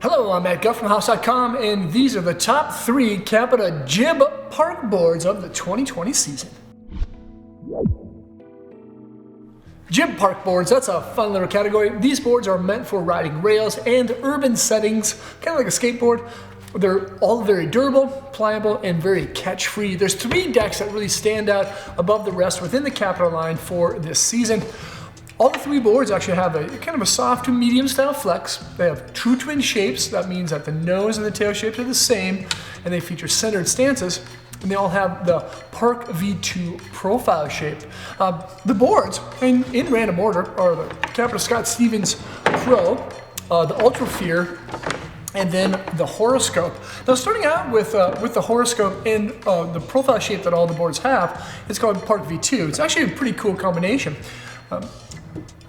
Hello, I'm Matt Guff from House.com, and these are the top 3 CAPITA Jib Park boards of the 2020 season. Jib park boards, that's a fun little category. These boards are meant for riding rails and urban settings, kind of like a skateboard. They're all very durable, pliable, and very catch-free. There's 3 decks that really stand out above the rest within the CAPITA line for this season. All the 3 boards actually have a kind of a soft to medium style flex. They have true twin shapes. That means that the nose and the tail shapes are the same, and they feature centered stances. And they all have the Park V2 profile shape. The boards, in random order, are the CAPITA Scott Stevens Pro, the Ultra Fear, and then the Horoscope. Now, starting out with the Horoscope and the profile shape that all the boards have, it's called Park V2. It's actually a pretty cool combination.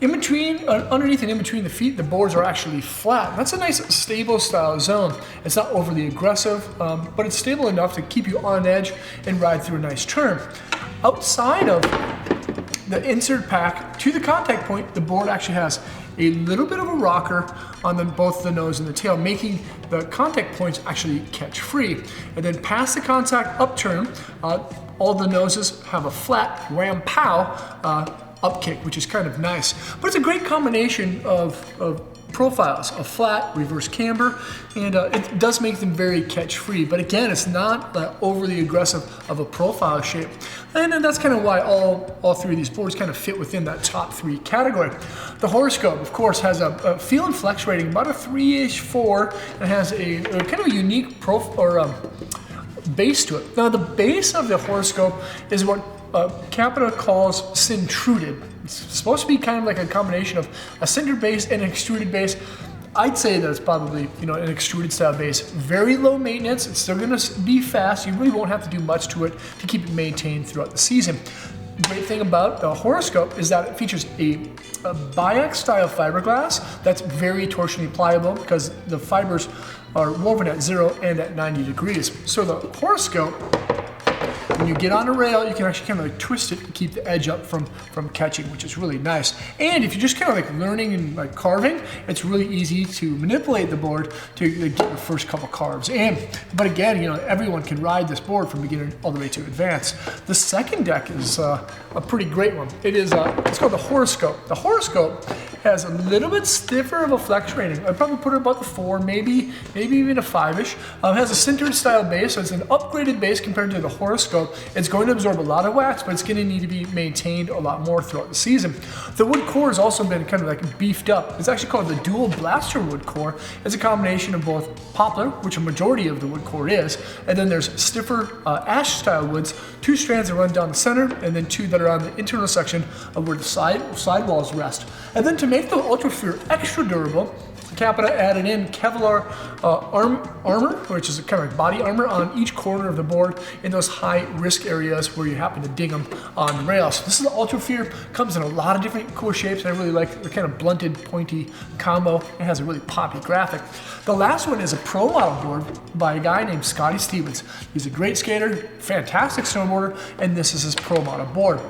In between, underneath and in between the feet, the boards are actually flat. That's a nice stable style zone. It's not overly aggressive, but it's stable enough to keep you on edge and ride through a nice turn. Outside of the insert pack to the contact point, the board actually has a little bit of a rocker on both the nose and the tail, making the contact points actually catch free. And then past the contact upturn, all the noses have a flat wham pow up kick, which is kind of nice. But it's a great combination of profiles, a flat, reverse camber, and it does make them very catch-free. But again, it's not overly aggressive of a profile shape. And then that's kind of why all 3 of these boards kind of fit within that top 3 category. The Horoscope, of course, has a feel and flex rating, about a 3-ish, 4, and has a kind of a unique base to it. Now, the base of the Horoscope is what CAPITA calls centruded. It's supposed to be kind of like a combination of a sintered base and an extruded base. I'd say that it's probably, an extruded style base. Very low maintenance. It's still going to be fast. You really won't have to do much to it to keep it maintained throughout the season. The great thing about the Horoscope is that it features a biax style fiberglass that's very torsionally pliable because the fibers are woven at 0 and at 90 degrees. So the Horoscope, when you get on a rail, you can actually kind of like twist it to keep the edge up from catching, which is really nice. And if you're just kind of like learning and like carving, it's really easy to manipulate the board to get the first couple carves in. But again, everyone can ride this board from beginner all the way to advanced. The second deck is a pretty great one. It's called the Horoscope. The Horoscope has a little bit stiffer of a flex rating. I'd probably put it about the 4, maybe even a 5-ish. It has a sintered style base, so it's an upgraded base compared to the Horoscope. It's going to absorb a lot of wax, but it's going to need to be maintained a lot more throughout the season. The wood core has also been kind of like beefed up. It's actually called the dual blaster wood core. It's a combination of both poplar, which a majority of the wood core is, and then there's stiffer ash style woods, 2 strands that run down the center, and then 2 that are on the internal section of where the side walls rest. And then to make the Ultra Fear extra durable, CAPITA added in Kevlar armor, which is kind of like body armor on each corner of the board in those high risk areas where you happen to ding them on the rails. So this is the Ultra Fear, comes in a lot of different cool shapes, and I really like the kind of blunted, pointy combo. It has a really poppy graphic. The last one is a pro model board by a guy named Scotty Stevens. He's a great skater, fantastic snowboarder, and this is his pro model board.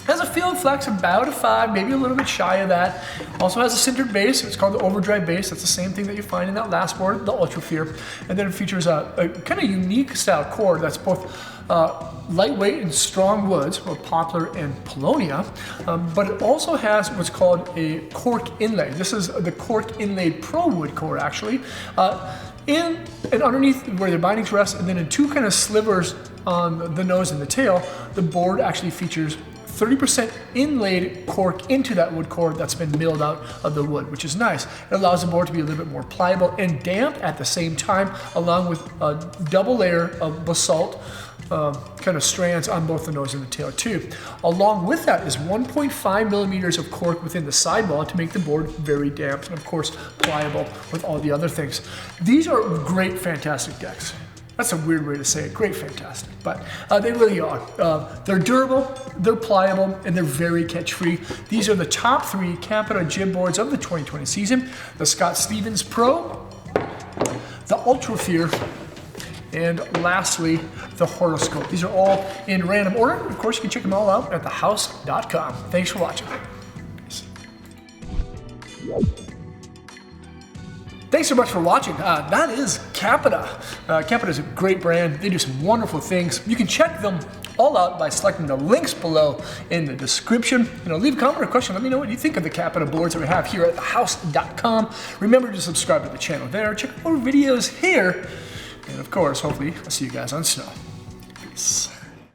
Has a feel and flex about a 5, maybe a little bit shy of that. Also has a sintered base. It's called the overdrive base. That's the same thing that you find in that last board, the Ultra Fear. And then it features a kind of unique style core that's both lightweight and strong woods, or poplar and paulownia, but it also has what's called a cork inlay. This is the cork inlaid pro wood core, actually. In and underneath where the bindings rest, and then in 2 kind of slivers on the nose and the tail, the board actually features 30% inlaid cork into that wood core that's been milled out of the wood, which is nice. It allows the board to be a little bit more pliable and damp at the same time, along with a double layer of basalt kind of strands on both the nose and the tail too. Along with that is 1.5 millimeters of cork within the sidewall to make the board very damp and of course pliable with all the other things. These are great, fantastic decks. That's a weird way to say it. Great, fantastic. But they really are. They're durable, they're pliable, and they're very catch-free. These are the top 3 CAPITA Jib boards of the 2020 season. The Scott Stevens Pro, the Ultra Fear, and lastly, the Horoscope. These are all in random order. Of course, you can check them all out at thehouse.com. Thanks for watching. Peace. Thanks so much for watching. That is CAPITA. CAPITA is a great brand. They do some wonderful things. You can check them all out by selecting the links below in the description. Leave a comment or question. Let me know what you think of the CAPITA boards that we have here at thehouse.com. Remember to subscribe to the channel there. Check out more videos here. And of course, hopefully, I'll see you guys on snow. Peace.